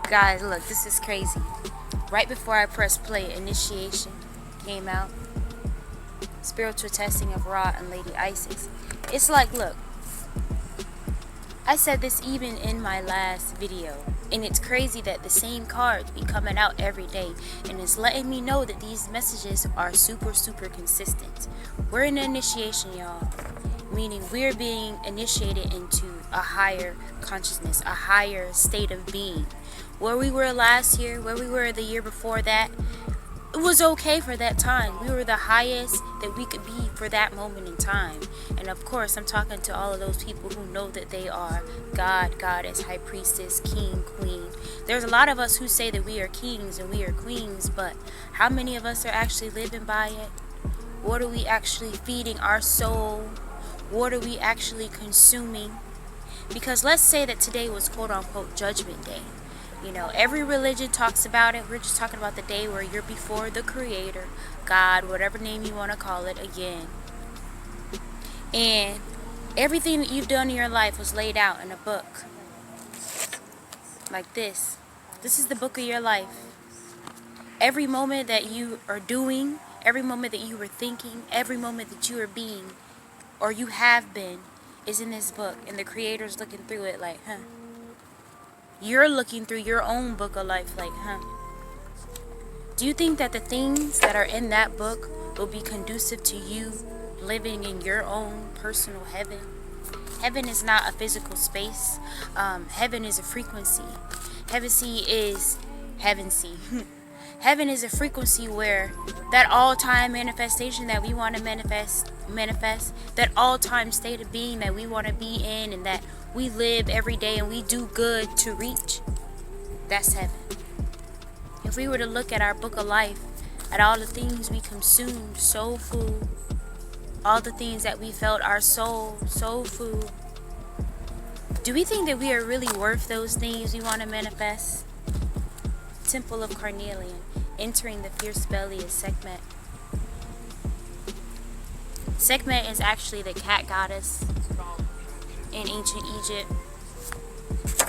Guys, look, this is crazy. Right before I pressed play, Initiation came out. Spiritual Testing of Ra and Lady Isis. It's like, look, I said this even in my last video. And it's crazy that the same cards be coming out every day. And it's letting me know that these messages are super, super consistent. We're in initiation, y'all. Meaning we're being initiated into a higher consciousness, a higher state of being. Where we were last year, where we were the year before that, it was okay for that time. We were the highest that we could be for that moment in time. And of course, I'm talking to all of those people who know that they are God, Goddess, High Priestess, King, Queen. There's a lot of us who say that we are kings and we are queens, but how many of us are actually living by it? What are we actually feeding our soul? What are we actually consuming? Because let's say that today was quote unquote Judgment Day. You know, every religion talks about it. We're just talking about the day where you're before the Creator, God, whatever name you want to call it again. And everything that you've done in your life was laid out in a book. Like this. This is the book of your life. Every moment that you are doing, every moment that you were thinking, every moment that you are being, or you have been, is in this book. And the Creator's looking through it like, huh? You're looking through your own book of life like, huh? Do you think that the things that are in that book will be conducive to you living in your own personal heaven? Heaven is not a physical space. Heaven is a frequency. Heaven is Heaven is a frequency where that all-time manifestation that we want to manifest, that all-time state of being that we want to be in and that we live every day and we do good to reach, that's heaven. If we were to look at our book of life, at all the things we consumed, soul food, all the things that we felt our soul food, do we think that we are really worth those things we want to manifest? Temple of Carnelian, entering the fierce belly of Sekhmet. Sekhmet is actually the cat goddess in ancient Egypt.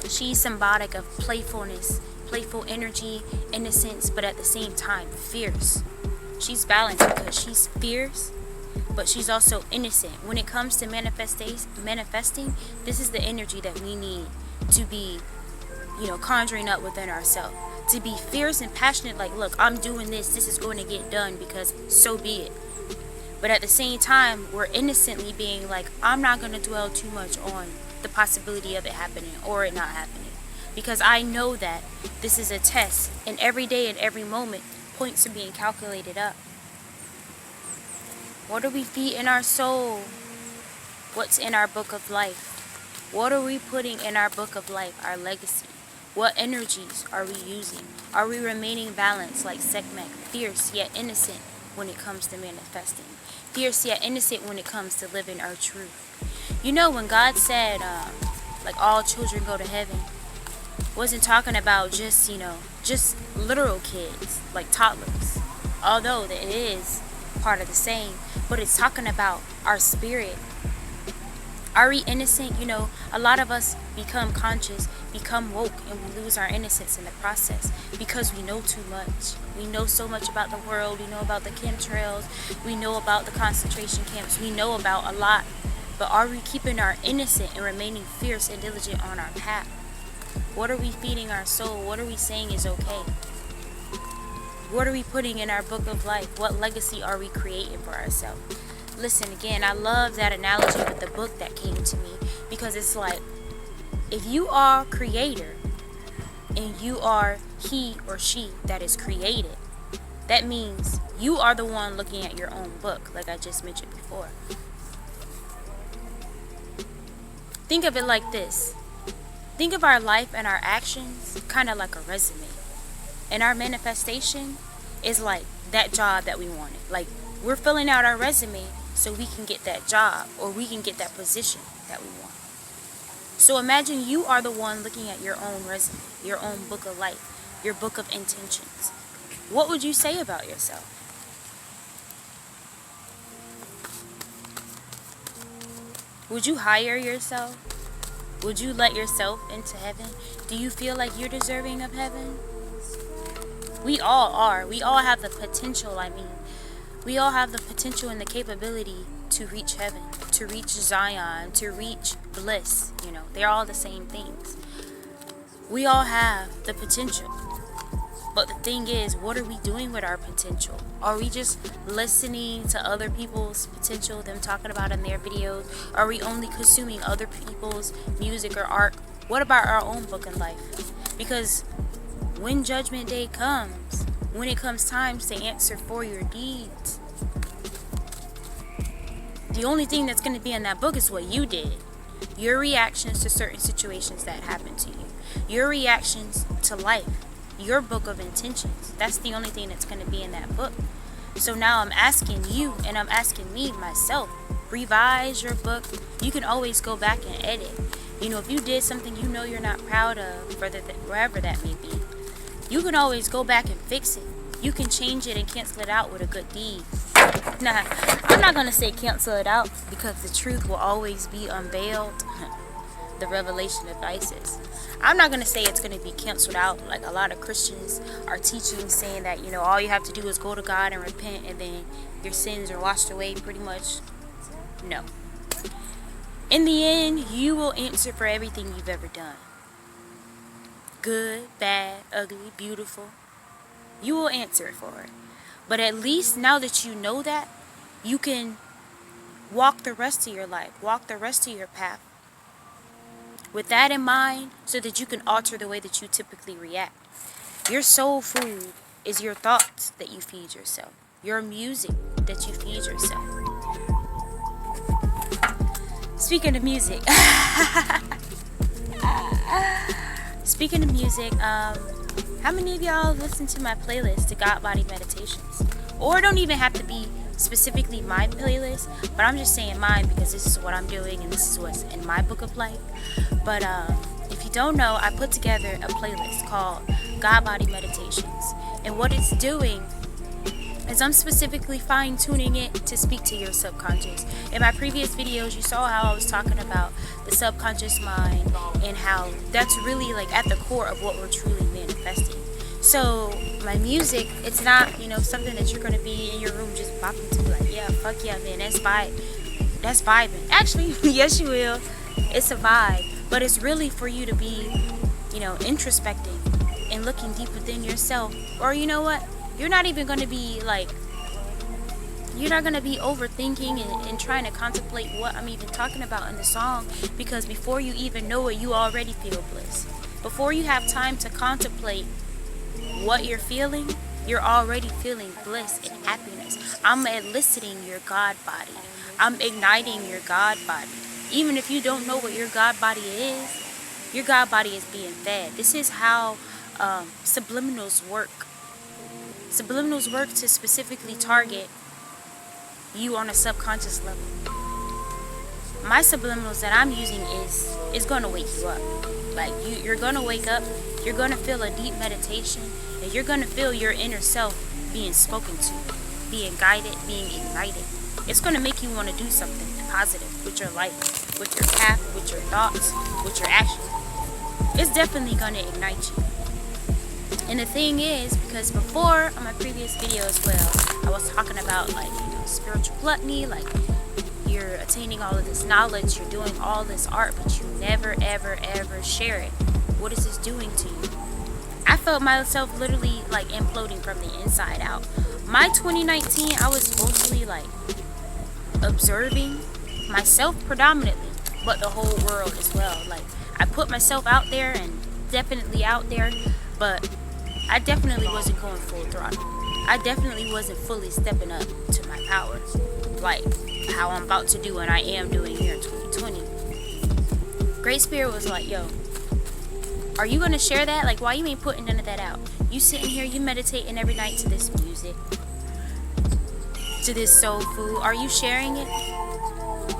She's symbolic of playfulness, playful energy, innocence, but at the same time fierce. She's balanced because she's fierce, but she's also innocent. When it comes to manifesting, this is the energy that we need to be, conjuring up within ourselves. To be fierce and passionate, like, look, I'm doing this is going to get done because so be it. But at the same time, we're innocently being like, I'm not going to dwell too much on the possibility of it happening or it not happening. Because I know that this is a test, and every day and every moment, points are being calculated up. What are we feeding our soul? What's in our book of life? What are we putting in our book of life, our legacy? What energies are we using? Are we remaining balanced like Sekhmet, fierce yet innocent when it comes to manifesting? Fierce yet innocent when it comes to living our truth. You know, when God said, like all children go to heaven, wasn't talking about just literal kids, like toddlers. Although that it is part of the same, but it's talking about our spirit. Are we innocent? A lot of us become conscious, become woke, and we lose our innocence in the process because we know too much. We know so much about the world. We know about the chemtrails. We know about the concentration camps. We know about a lot. But are we keeping our innocence and remaining fierce and diligent on our path? What are we feeding our soul? What are we saying is okay? What are we putting in our book of life? What legacy are we creating for ourselves? Listen, again, I love that analogy with the book that came to me because it's like, if you are creator and you are he or she that is created, that means you are the one looking at your own book, like I just mentioned before. Think of it like this. Think of our life and our actions kind of like a resume. And our manifestation is like that job that we wanted. Like, we're filling out our resume so we can get that job or we can get that position that we want. So imagine you are the one looking at your own resume, your own book of life, your book of intentions. What would you say about yourself? Would you hire yourself? Would you let yourself into heaven? Do you feel like you're deserving of heaven? We all are. We all have the potential, we all have the potential and the capability to reach heaven, to reach Zion, to reach bliss. They're all the same things. We all have the potential. But the thing is, what are we doing with our potential? Are we just listening to other people's potential, them talking about in their videos? Are we only consuming other people's music or art? What about our own book of life? Because when Judgment Day comes, when it comes time to answer for your deeds, the only thing that's going to be in that book is what you did. Your reactions to certain situations that happened to you. Your reactions to life. Your book of intentions. That's the only thing that's going to be in that book. So now I'm asking you, and I'm asking me, myself, revise your book. You can always go back and edit. If you did something you're not proud of, wherever that may be, you can always go back and fix it. You can change it and cancel it out with a good deed. Nah, I'm not going to say cancel it out, because the truth will always be unveiled. The revelation of ISIS. I'm not going to say it's going to be canceled out like a lot of Christians are teaching, saying that, all you have to do is go to God and repent and then your sins are washed away pretty much. No. In the end, you will answer for everything you've ever done. Good, bad, ugly, beautiful. You will answer for it. But at least now that you know that, you can walk the rest of your life, walk the rest of your path with that in mind, so that you can alter the way that you typically react. Your soul food is your thoughts that you feed yourself, your music that you feed yourself. Speaking of music, how many of y'all listen to my playlist, the God Body Meditations? Or it don't even have to be specifically my playlist, but I'm just saying mine because this is what I'm doing and this is what's in my book of life. But if you don't know, I put together a playlist called God Body Meditations, and what it's doing is I'm specifically fine-tuning it to speak to your subconscious. In my previous videos, you saw how I was talking about the subconscious mind and how that's really like at the core of what we're truly manifesting. So my music, it's not, something that you're going to be in your room just bopping to, like, yeah, fuck yeah, man, that's vibing. Actually, yes, you will. It's a vibe. But it's really for you to be, introspecting and looking deep within yourself. Or you know what? You're not even going to be you're not going to be overthinking and trying to contemplate what I'm even talking about in the song. Because before you even know it, you already feel bliss. Before you have time to contemplate what you're feeling, you're already feeling bliss and happiness. I'm eliciting your God body. I'm igniting your God body. Even if you don't know what your God body is, your God body is being fed. This is how subliminals work. Subliminals work to specifically target you on a subconscious level. My subliminals that I'm using is going to wake you up. Like, you're going to wake up, you're going to feel a deep meditation, and you're going to feel your inner self being spoken to, being guided, being ignited. It's going to make you want to do something positive with your life, with your path, with your thoughts, with your actions. It's definitely going to ignite you. And the thing is, because before on my previous video as well, I was talking about spiritual gluttony, you're attaining all of this knowledge, you're doing all this art, but you never ever ever share it. What is this doing to you? I felt myself literally imploding from the inside out. My 2019, I was mostly observing myself predominantly, but the whole world as well. I put myself out there and definitely out there, but I definitely wasn't going full throttle. I definitely wasn't fully stepping up to my power, like how I'm about to do and I am doing here in 2020. Great Spirit was like, yo, are you going to share that? Why you ain't putting none of that out? You sitting here, you meditating every night to this music, to this soul food. Are you sharing it?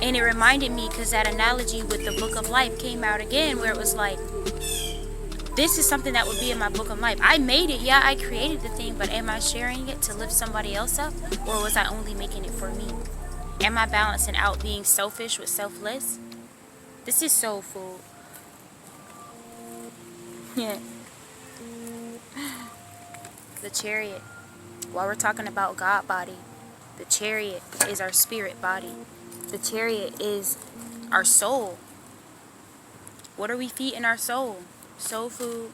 And it reminded me, because that analogy with the book of life came out again, where it was this is something that would be in my book of life. I made it, yeah, I created the thing, but am I sharing it to lift somebody else up? Or was I only making it for me? Am I balancing out being selfish with selfless? This is soul food. The chariot. While we're talking about God body, the chariot is our spirit body. The chariot is our soul. What are we feeding our soul? Soul food.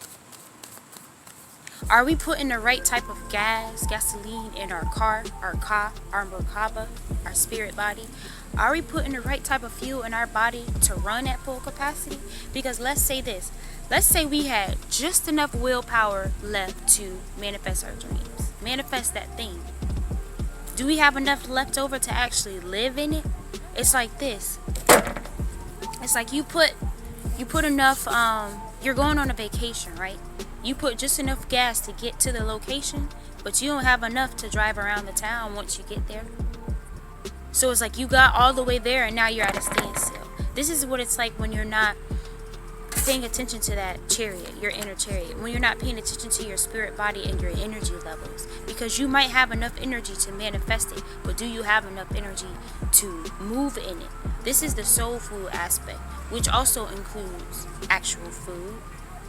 Are we putting the right type of gasoline in our car, our MerKaBa, our spirit body? Are we putting the right type of fuel in our body to run at full capacity? Because let's say this. Let's say we had just enough willpower left to manifest our dreams. Manifest that thing. Do we have enough left over to actually live in it? It's like this. It's like you put enough, you're going on a vacation, right? You put just enough gas to get to the location, but you don't have enough to drive around the town once you get there. So it's like you got all the way there and now you're at a standstill. This is what it's like when you're not paying attention to that chariot, your inner chariot. When you're not paying attention to your spirit body and your energy levels. Because you might have enough energy to manifest it, but do you have enough energy to move in it? This is the soul food aspect, which also includes actual food.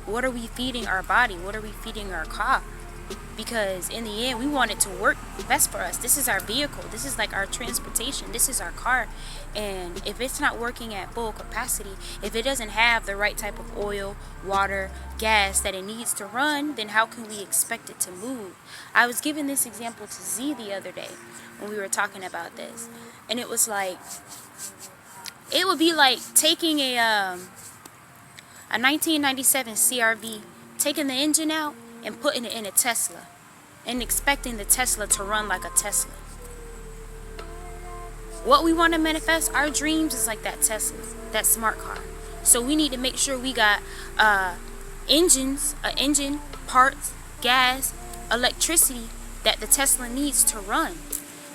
What are we feeding our body? What are we feeding our car? Because in the end, we want it to work best for us. This is our vehicle. This is like our transportation. This is our car. And if it's not working at full capacity, if it doesn't have the right type of oil, water, gas that it needs to run, then how can we expect it to move? I was giving this example to Z the other day when we were talking about this. And it was like, it would be like taking a 1997 CRV, taking the engine out and putting it in a Tesla and expecting the Tesla to run like a Tesla. What we want to manifest, our dreams, is like that Tesla, that smart car. So we need to make sure we got engine, parts, gas, electricity that the Tesla needs to run.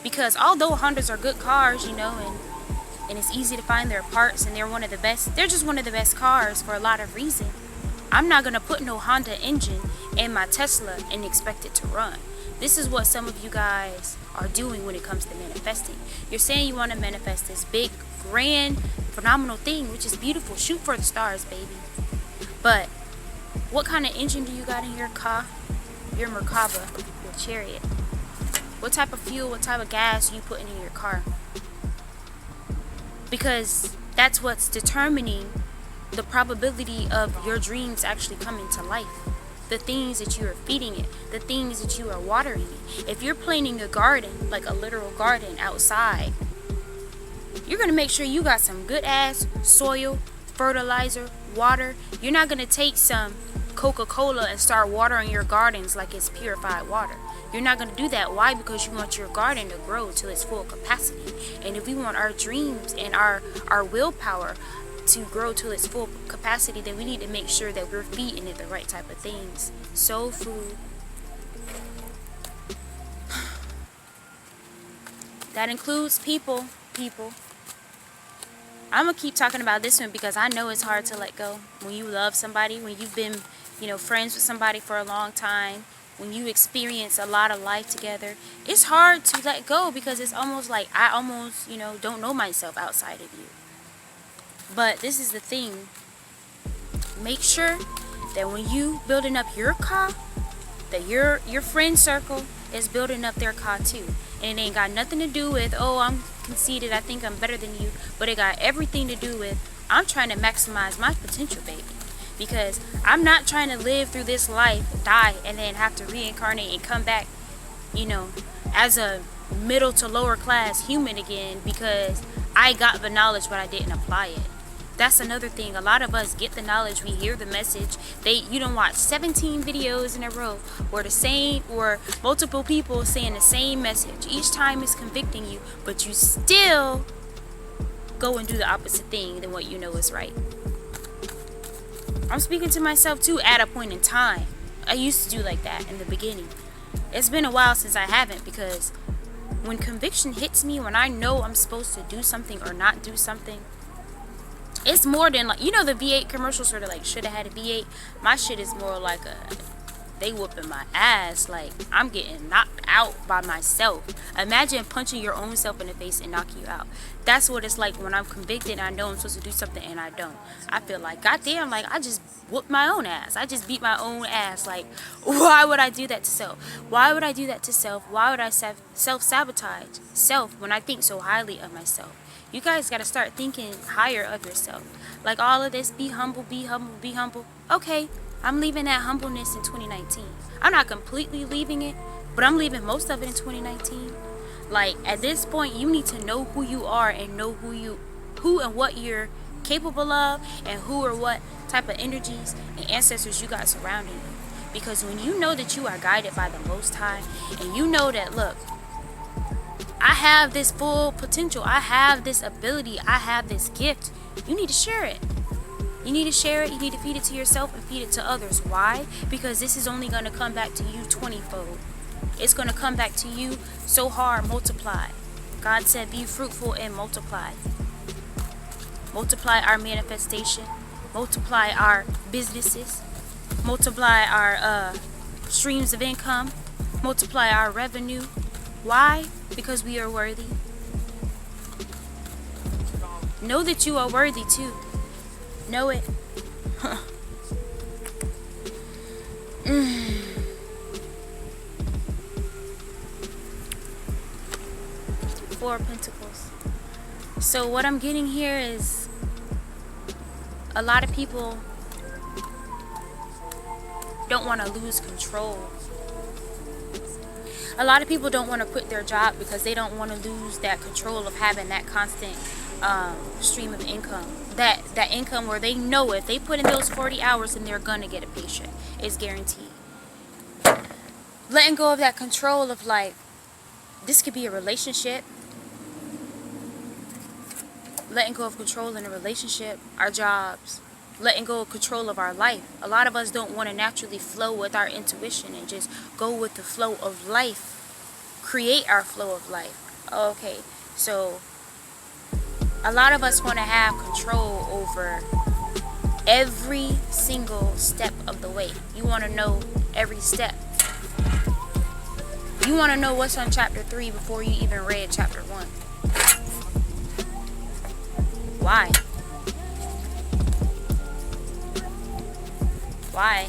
Because although Hondas are good cars, you know, and it's easy to find their parts, and they're just one of the best cars for a lot of reasons. I'm not going to put no Honda engine in my Tesla and expect it to run. This is what some of you guys are doing when it comes to manifesting. You're saying you want to manifest this big, grand, phenomenal thing, which is beautiful. Shoot for the stars, baby. But what kind of engine do you got in your car? Your MerKaBa, your chariot. What type of fuel, what type of gas are you putting in your car? Because that's what's determining the probability of your dreams actually coming to life. The things that you are feeding it, the things that you are watering it. If you're planting a garden, like a literal garden outside, you're going to make sure you got some good ass soil, fertilizer, water. You're not going to take some Coca-Cola and start watering your gardens like it's purified water. You're not going to do that. Why? Because you want your garden to grow to its full capacity. And if we want our dreams and our willpower to grow to its full capacity, then we need to make sure that we're feeding it the right type of things. Soul food. That includes people. I'm going to keep talking about this one because I know it's hard to let go. When you love somebody, when you've been, friends with somebody for a long time, when you experience a lot of life together, it's hard to let go because it's almost like I almost, don't know myself outside of you. But this is the thing. Make sure that when you building up your car, that your friend circle is building up their car too. And it ain't got nothing to do with, oh, I'm conceited, I think I'm better than you. But it got everything to do with, I'm trying to maximize my potential, baby. Because I'm not trying to live through this life, die, and then have to reincarnate and come back, as a middle to lower class human again because I got the knowledge but I didn't apply it. That's another thing. A lot of us get the knowledge, we hear the message. You don't watch 17 videos in a row or multiple people saying the same message. Each time it's convicting you, but you still go and do the opposite thing than what you know is right. I'm speaking to myself too at a point in time. I used to do like that in the beginning. It's been a while since I haven't because when conviction hits me, when I know I'm supposed to do something or not do something, it's more than like, the V8 commercials sort of like should have had a V8. My shit is more like they whooping my ass. Like, I'm getting knocked out by myself. Imagine punching your own self in the face and knocking you out. That's what it's like when I'm convicted and I know I'm supposed to do something and I don't. I feel like, goddamn, like, I just whooped my own ass. I just beat my own ass. Like, why would I do that to self? Why would I do that to self? Why would I self-sabotage self when I think so highly of myself? You guys got to start thinking higher of yourself. Like, all of this, be humble, be humble, be humble. Okay, I'm leaving that humbleness in 2019. I'm not completely leaving it, but I'm leaving most of it in 2019. Like, at this point, you need to know who you are and know who and what you're capable of, and who or what type of energies and ancestors you got surrounding you. Because when you know that you are guided by the Most High, and you know that, look, I have this full potential, I have this ability, I have this gift, you need to share it. You need to share it. You need to feed it to yourself and feed it to others. Why? Because this is only going to come back to you 20-fold. It's going to come back to you so hard, multiplied. God said, be fruitful and multiply. Multiply our manifestation. Multiply our businesses. Multiply our streams of income. Multiply our revenue. Why? Because we are worthy. Know that you are worthy too. Know it. Four of Pentacles. So what I'm getting here is a lot of people don't want to lose control. A lot of people don't want to quit their job because they don't want to lose that control of having that constant stream of income. That income where they know if they put in those 40 hours, then they're gonna get a paycheck. It's guaranteed. Letting go of that control of, like, this could be a relationship. Letting go of control in a relationship, our jobs. Letting go of control of our life. A lot of us don't want to naturally flow with our intuition and just go with the flow of life. Create our flow of life. Okay, so a lot of us want to have control over every single step of the way. You want to know every step. You want to know what's on chapter 3 before you even read chapter 1. Why? Why?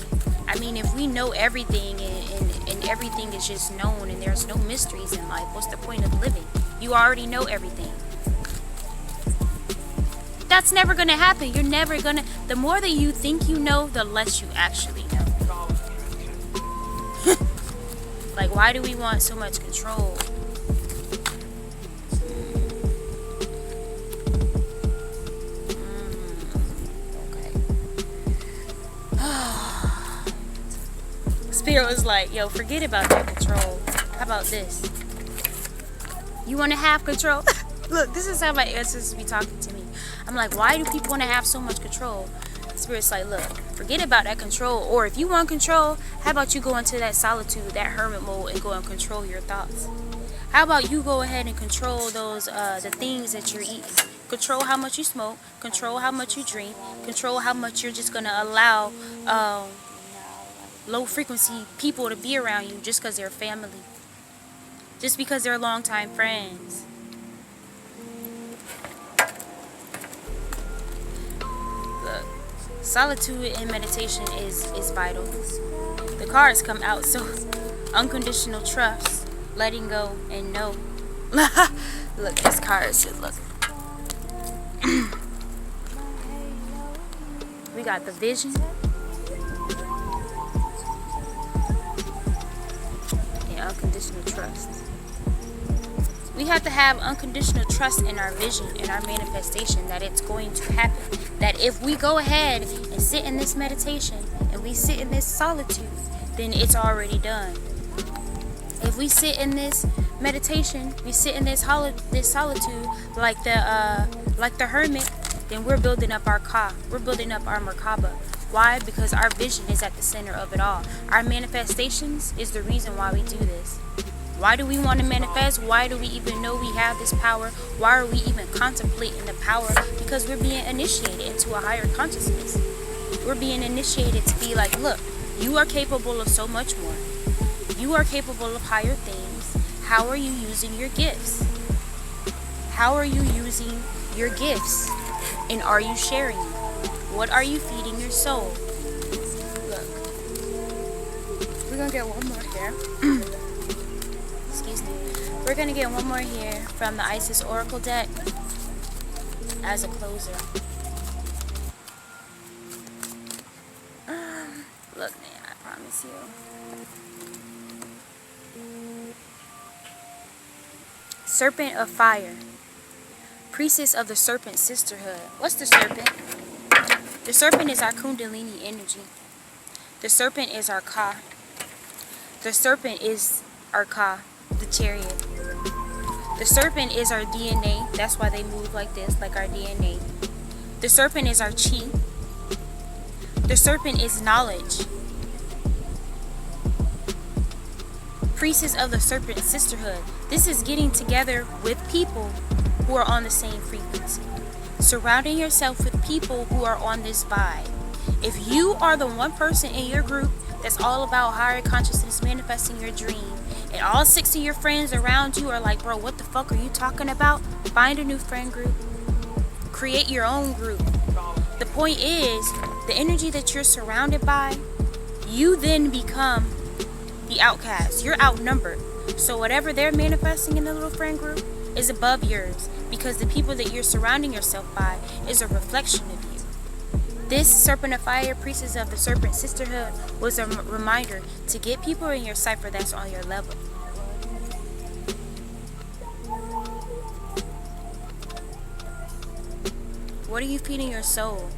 I mean, if we know everything and everything is just known and there's no mysteries in life, what's the point of living? You already know everything. That's never going to happen. You're never going to... The more that you think you know, the less you actually know. Like, why do we want so much control? Spirit was like, yo, forget about that control. How about this? You want to have control? Look, this is how my ancestors be talking to me. I'm like, why do people want to have so much control? Spirit's like, look, forget about that control. Or if you want control, how about you go into that solitude, that hermit mode, and go and control your thoughts? How about you go ahead and control those the things that you're eating? Control how much you smoke. Control how much you drink. Control how much you're just gonna allow low frequency people to be around you just because they're family, just because they're longtime friends. Look, solitude and meditation is vital. The cards come out, so unconditional trust, letting go, and know. Look, this card should look. We got the vision. Unconditional trust. We have to have unconditional trust in our vision, in our manifestation, that it's going to happen. That if we go ahead and sit in this meditation and we sit in this solitude, then it's already done. If we sit in this meditation, we sit in this solitude like the hermit, then we're building up our ka. We're building up our MerKaBa. Why? Because our vision is at the center of it all. Our manifestations is the reason why we do this. Why do we want to manifest? Why do we even know we have this power? Why are we even contemplating the power? Because we're being initiated into a higher consciousness. We're being initiated to be like, look, You are capable of so much more. You are capable of higher things. How are you using your gifts? How are you using your gifts? And are you sharing them? What are you feeding your soul? Look. We're going to get one more here. Excuse me. We're going to get one more here from the Isis Oracle deck as a closer. Look, man, I promise you. Serpent of Fire. Priestess of the Serpent Sisterhood. What's the serpent? The serpent is our Kundalini energy. The serpent is our Ka. The serpent is our Ka, the chariot. The serpent is our DNA. That's why they move like this, like our DNA. The serpent is our Chi. The serpent is knowledge. Priestess of the Serpent Sisterhood. This is getting together with people who are on the same frequency. Surrounding yourself with people who are on this vibe. If you are the one person in your group that's all about higher consciousness, manifesting your dream, and all 6 of your friends around you are like, bro, what the fuck are you talking about? Find a new friend group. Create your own group. The point is, the energy that you're surrounded by, you then become the outcast. You're outnumbered. So whatever they're manifesting in the little friend group is above yours, because the people that you're surrounding yourself by is a reflection of you. This Serpent of Fire, Priestess of the Serpent Sisterhood, was a reminder to get people in your cipher that's on your level. What are you feeding your soul?